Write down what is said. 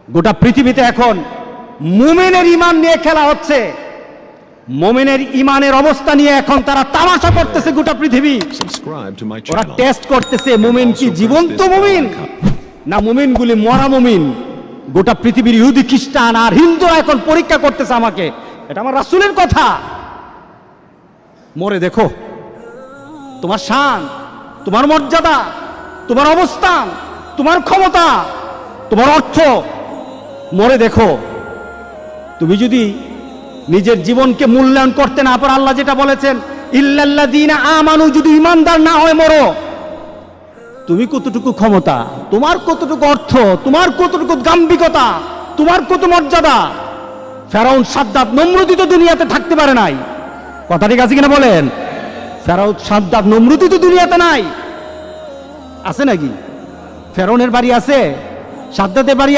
গোটা পৃথিবীতে এখন মুমিনের ঈমান নিয়ে খেলা হচ্ছে। মুমিনের ঈমানের অবস্থা নিয়ে এখন তারা তামাশা করতেছে গোটা পৃথিবী। ওরা টেস্ট করতেছে মুমিন কি জীবন্ত মুমিন না মুমিনগুলি মরা মুমিন। গোটা পৃথিবীর ইহুদি খ্রিস্টান আর হিন্দুরা এখন পরীক্ষা করতেছে আমাকে। এটা আমার রাসূলের কথা। মরে দেখো তোমার শান, তোমার মর্যাদা, তোমার অবস্থান, তোমার ক্ষমতা, তোমার অর্থ, মরে দেখো। তুমি যদি নিজের জীবনকে মূল্যায়ন করতে না পারো, আল্লাহ যেটা বলেছেন ইল্লাল্লাযীনা আমানু, যদি ইমানদার না হয় মরো, তুমি কতটুকু ক্ষমতা, তোমার কতটুকু অর্থ, তোমার কতটুকু গাম্ভীর্যতা, তোমার কত মর্যাদা। ফেরাউন, সাদ্দাত, নমরুদই তো দুনিয়াতে থাকতে পারে নাই। কথা ঠিক আছে কিনা বলেন? ফেরাউন, সাদ্দাত, নমরুদই তো দুনিয়াতে নাই। আছে নাকি? ফেরাউনের বাড়ি আছে, সাদ্দাতের বাড়ি